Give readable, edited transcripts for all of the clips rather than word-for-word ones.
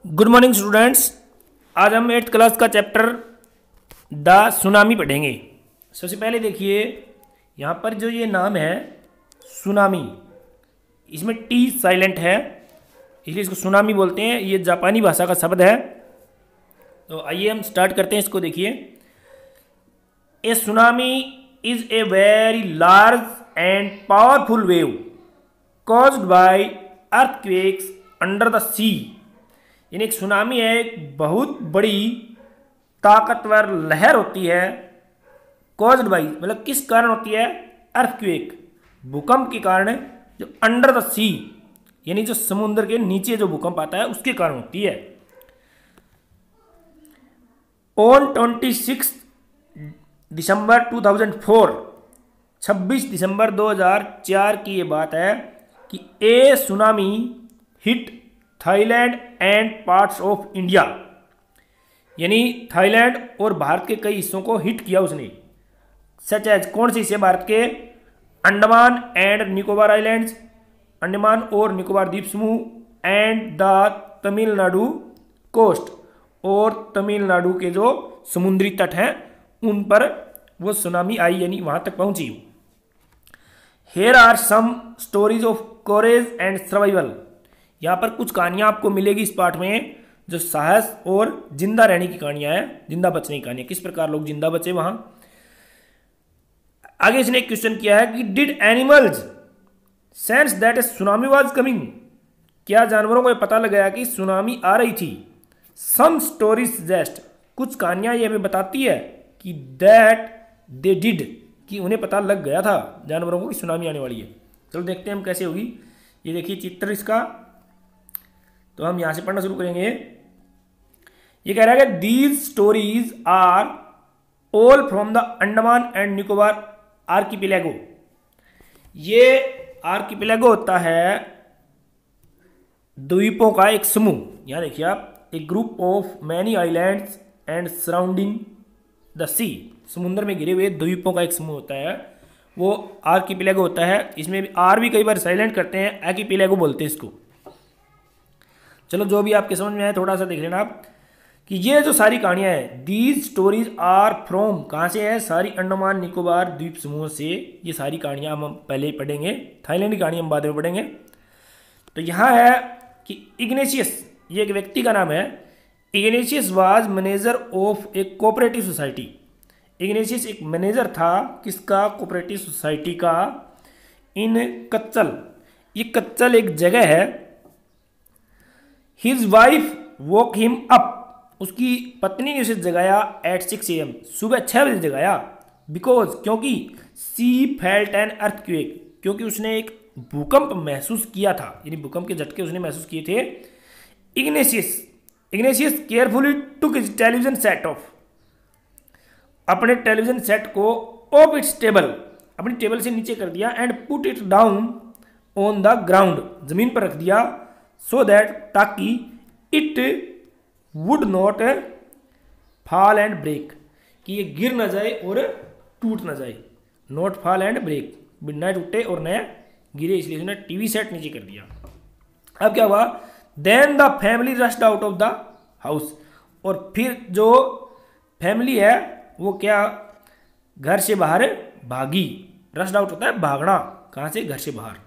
Good morning students. आज हम 8th class का चैप्टर द सुनामी पढ़ेंगे। सबसे पहले देखिए यहाँ पर जो ये नाम है सुनामी, इसमें टी साइलेंट है इसलिए इसको सुनामी बोलते हैं। ये जापानी भाषा का शब्द है। तो आइए हम स्टार्ट करते हैं इसको। देखिए, a tsunami is a very large and powerful wave caused by earthquakes under the sea. यानी एक सुनामी है, एक बहुत बड़ी ताकतवर लहर होती है। कॉज्ड बाई मतलब किस कारण होती है? अर्थक्वेक, भूकंप के कारण, जो अंडर द सी यानी जो समुद्र के नीचे जो भूकंप आता है उसके कारण होती है। ऑन 26 दिसंबर 2004, 26 दिसंबर 2004 की ये बात है कि a tsunami hit Thailand and parts of India. यानी थाईलैंड और भारत के कई हिस्सों को हिट किया उसने। सच एज कौन से हिस्से भारत के? अंडमान एंड निकोबार आइलैंड्स, अंडमान और निकोबार द्वीप समूह, एंड द तमिलनाडु कोस्ट, और तमिलनाडु के जो समुद्री तट हैं उन पर वो सुनामी आई, यानी वहां तक पहुंची। Here are some stories of courage and survival. यहाँ पर कुछ कहानियां आपको मिलेगी इस पाठ में, जो साहस और जिंदा रहने की कहानियां हैं, जिंदा बचने की कहानियां, किस प्रकार लोग जिंदा बचे वहां। आगे इसने एक क्वेश्चन किया है कि did animals sense that A tsunami was coming. क्या जानवरों को पता लग गया कि सुनामी आ रही थी? सम स्टोरीज सजेस्ट, कुछ कहानियां ये हमें बताती है कि दैट दे डिड, कि उन्हें पता लग गया था जानवरों को कि सुनामी आने वाली है। चलो देखते हैं हम कैसे होगी। ये देखिए चित्र इसका, तो हम यहां से पढ़ना शुरू करेंगे। ये कह रहा है कि these stories are all from the Andaman and Nicobar archipelago. ये आर्किपेलागो होता है द्वीपों का एक समूह। यहां देखिए आप, एक group of many islands and surrounding the sea. समुद्र में घिरे हुए द्वीपों का एक समूह होता है, वो आर्किपेलागो होता है। इसमें आर भी कई बार साइलेंट करते हैं, आर्किपेलागो बोलते हैं इसको। चलो जो भी आपके समझ में आए थोड़ा सा देख लेना आप कि ये जो सारी कहानियां हैं, दीज स्टोरीज आर फ्रॉम, कहाँ से है? सारी अंडमान निकोबार द्वीप समूह से ये सारी कहानियां हम पहले ही पढ़ेंगे। थाईलैंड की कहानी हम बाद में पढ़ेंगे। तो यहाँ है कि इग्नेशियस, ये एक व्यक्ति का नाम है। Ignatius was manager of A cooperative society. Ignatius एक मैनेजर था किसका? कोऑपरेटिव सोसाइटी का, इन कच्चल। ये कच्चल एक जगह है। हिज वाइफ वोक हिम अप, उसकी पत्नी ने उसे जगाया एट 6 AM, सुबह 6 बजे जगाया। बिकॉज, क्योंकि सी फेल्ट एन अर्थक्वेक, क्योंकि उसने एक भूकंप महसूस किया था, यानी भूकंप के झटके उसने महसूस किए थे। Ignatius carefully took his television set off, अपने टेलीविजन सेट को ऑफ इट्स टेबल, अपनी टेबल से नीचे कर दिया, and put it down on the ground, जमीन पर रख दिया। सो दैट, ताकि it would not fall and break, कि ये गिर न जाए और टूट न जाए। नॉट फॉल एंड ब्रेक, न टूटे और न गिरे, इसलिए उसने टीवी सेट नीचे कर दिया। अब क्या हुआ? Then the family rushed out of the house, और फिर जो फैमिली है वो क्या? घर से बाहर भागी। रश्ड आउट होता है भागना, कहां से? घर से बाहर।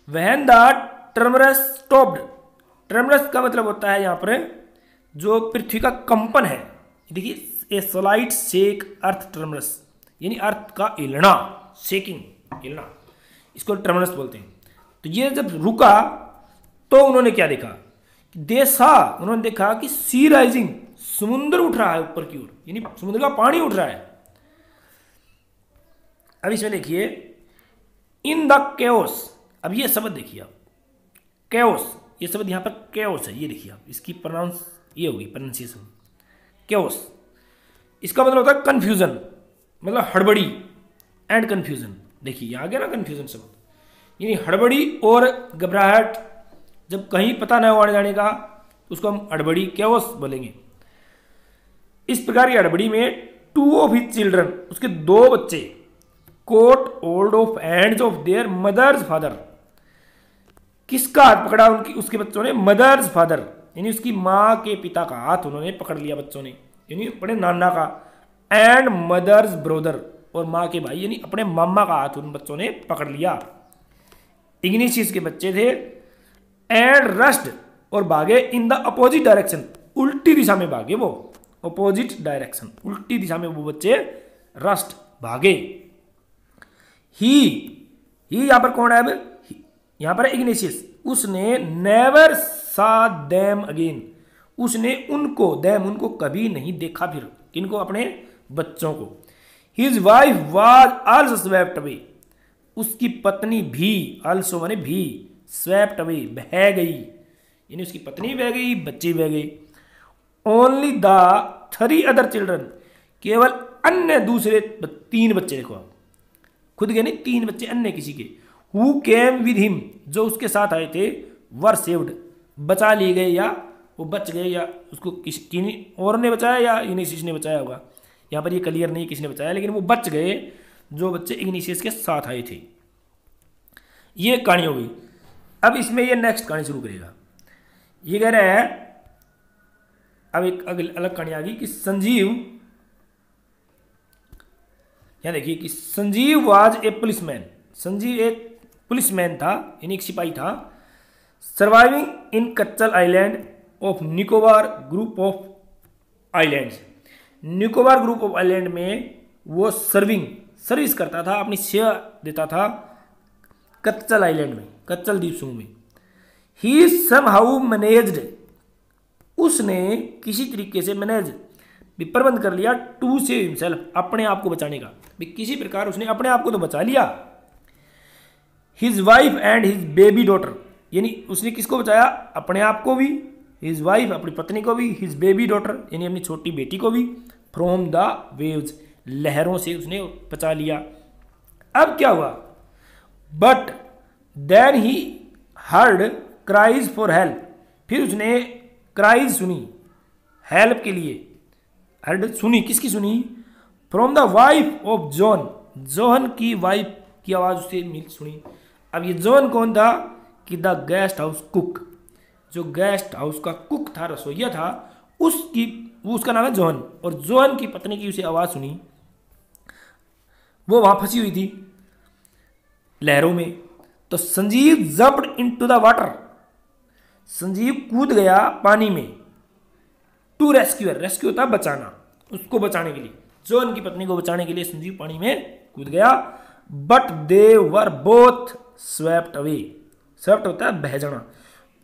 व्हेन द ट्रेमरस स्टॉप्ड, ट्रेमरस का मतलब होता है यहाँ पर जो पृथ्वी का कंपन है। देखिए, ए स्लाइट शेक अर्थ ट्रेमरस, यानी अर्थ का हिलना, शेकिंग, हिलना, इसको ट्रेमरस बोलते हैं। तो ये जब रुका तो उन्होंने क्या देखा? उन्होंने देखा कि सी राइजिंग, समुद्र उठ रहा है ऊपर की ओर, यानी समुद्र का पानी उठ रहा है। अब इसमें देखिए, इन द केओस, अब ये शब्द देखिए आप, केओस, ये शब्द यहाँ पर केओस है, ये देखिए आप, इसकी प्रोनाउंस ये होगी, प्रोनाउंसिएशन केओस। इसका मतलब होता है कंफ्यूजन, मतलब हड़बड़ी एंड कंफ्यूजन। देखिए यहाँ आ गया ना कंफ्यूजन शब्द, यानी हड़बड़ी और घबराहट, जब कहीं पता न हो आने जाने का तो उसको हम हड़बड़ी, केओस बोलेंगे। इस प्रकार की हड़बड़ी में 2 ऑफ हिज चिल्ड्रन, उसके 2 बच्चे, caught hold of hands of their mother's father, किसका हाथ पकड़ा? उसके बच्चों ने मदर्स फादर, यानी उसकी माँ के पिता का हाथ उन्होंने पकड़ लिया बच्चों ने, यानी अपने नाना का। एंड मदर्स ब्रदर, और माँ के भाई यानी अपने मामा का हाथ उन बच्चों ने पकड़ लिया। इग्निशियस के बच्चे थे। एंड रश्ड, और भागे इन द अपोजिट डायरेक्शन, उल्टी दिशा में भागे वो, अपोजिट डायरेक्शन, उल्टी दिशा में वो बच्चे रश्ड भागे। ही यहां पर कौन है अब, यहां पर इग्निशियस, उसने नेवर सा देम अगेन, उसने उनको देम उनको कभी नहीं देखा फिर, किनको, अपने बच्चों को। His wife was also swept away, उसकी पत्नी भी, आल्सो माने भी, स्वेप्ट अवे बह गई, यानी उसकी पत्नी बह गई, बच्चे बह गए। ओनली द 3 अदर चिल्ड्रन, केवल अन्य दूसरे 3 बच्चे, देखो आप खुद के नहीं, 3 बच्चे अन्य किसी के, हु केम विद हिम, जो उसके साथ आए थे, वर सेव्ड, बचा लिए गए, या वो बच गए, या उसको किसी और ने बचाया या इग्निशियस ने बचाया होगा, यहाँ पर ये क्लियर नहीं किसने बचाया, लेकिन वो बच गए जो बच्चे इग्निशियस के साथ आए थे। ये कहानी हो गई। अब इसमें ये नेक्स्ट कहानी शुरू करेगा। ये कह रहा है, अब एक अलग कहानी आ गई कि संजीव, यहां देखिए कि Sanjeev was a policeman, Sanjeev एक पुलिसमैन था, यानी एक सिपाही था, surviving in Katchal island of Nicobar group of islands, Nicobar group of island में वो सर्विस करता था, अपनी सेवा देता था कच्चल आइलैंड में, कच्चल द्वीप समूह में। ही समहाउ मैनेज्ड, उसने किसी तरीके से मैनेज प्रबंध कर लिया, टू सेव हिमसेल्फ, अपने आप को बचाने का, किसी प्रकार उसने अपने आप को तो बचा लिया। His wife and his baby daughter, यानी उसने किसको बचाया, अपने आप को भी, हिज वाइफ अपनी पत्नी को भी, हिज बेबी डॉटर यानी अपनी छोटी बेटी को भी, फ्रॉम द वेव्स, लहरों से उसने बचा लिया। अब क्या हुआ, but then he heard cries for help, फिर उसने क्राइज सुनी हेल्प के लिए, हर्ड सुनी, किसकी सुनी, from the wife of John, John की वाइफ की आवाज उससे सुनी। अब ये जॉन कौन था, कि द गेस्ट हाउस कुक, जो गेस्ट हाउस का कुक था, रसोइया था, उसका नाम है जॉन, और जॉन की पत्नी की उसे आवाज सुनी, वो वहां फंसी हुई थी लहरों में। तो Sanjeev jumped into the water, Sanjeev कूद गया पानी में, टू रेस्क्यूअर, रेस्क्यू होता बचाना, उसको बचाने के लिए, जॉन की पत्नी को बचाने के लिए संजीव पानी में कूद गया। But they were both swept away, swept होता है बह जाना,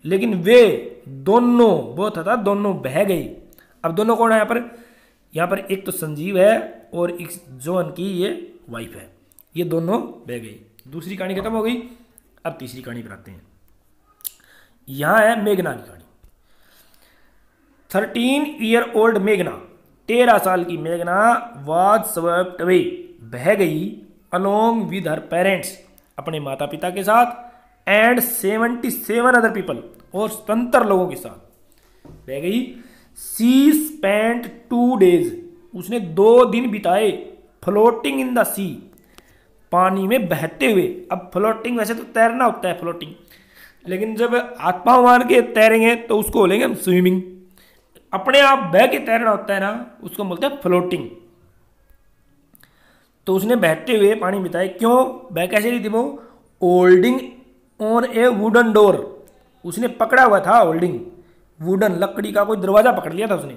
लेकिन वे दोनों, बोथ होता है दोनों बह गई। अब दोनों कौन है यहाँ पर एक तो संजीव है और एक जॉन की ये वाइफ है, ये दोनों बह गई। दूसरी कहानी खत्म हो गई। अब तीसरी कहानी पर आते हैं। यहां है मेघना की कहानी। 13 ईयर ओल्ड मेघना, 13 साल की मेघना वाज स्वेप्ट अवे, बह गई, अलोंग विद हर पेरेंट्स, अपने माता पिता के साथ, एंड 77 अदर पीपल, और 77 लोगों के साथ बह गई। सी स्पेंट 2 डेज, उसने 2 दिन बिताए, फ्लोटिंग इन द सी, पानी में बहते हुए। अब फ्लोटिंग वैसे तो तैरना होता है फ्लोटिंग, लेकिन जब हाथ पांव मार के तैरेंगे तो उसको बोलेंगे हम स्विमिंग। अपने आप बह के तैरना होता है ना, उसको बोलते हैं फ्लोटिंग। तो उसने बहते हुए पानी बिताए। क्यों बह कैसे रही थी वो, holding on A wooden door, उसने पकड़ा हुआ था, होल्डिंग वुडन, लकड़ी का कोई दरवाजा पकड़ लिया था उसने।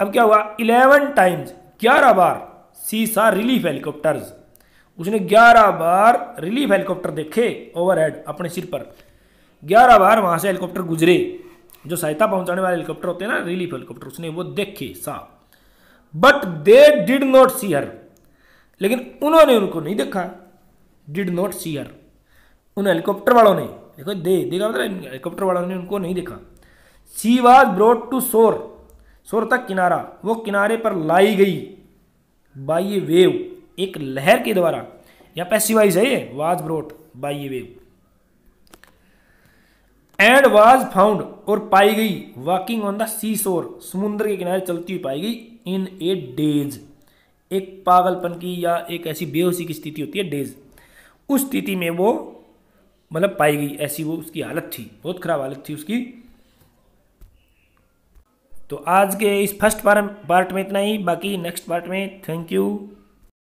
अब क्या हुआ, 11 टाइम्स, 11 बार, सी सा रिलीफ हेलीकॉप्टर्स, उसने 11 बार रिलीफ हेलीकॉप्टर देखे ओवरहेड, अपने सिर पर 11 बार वहां से हेलीकॉप्टर गुजरे, जो सहायता पहुंचाने वाले हेलीकॉप्टर होते हैं ना, रिलीफ हेलीकॉप्टर, उसने वो देखे साफ। बट दे डिड नॉट सी हर, लेकिन उन्होंने उनको नहीं देखा, डिड नॉट सी हर, उन हेलीकॉप्टर वालों ने, देखो देखा मतलब हेलीकॉप्टर वालों ने उनको नहीं देखा। सी वाज ब्रोट टू शोर, शोर तक किनारा, वो किनारे पर लाई गई, बाई ए वेव, एक लहर के द्वारा, या पैसिवाइज है ये, was brought by A wave. And was found, और पाई गई, वॉकिंग ऑन द सी शोर, समुद्र के किनारे चलती हुई पाई गई, इन ए डेज, एक पागलपन की या एक ऐसी बेहोशी की स्थिति होती है डेज, उस स्थिति में वो मतलब पाई गई, ऐसी वो उसकी हालत थी, बहुत खराब हालत थी उसकी। तो आज के इस फर्स्ट पार्ट में इतना ही, बाकी नेक्स्ट पार्ट में। Thank you.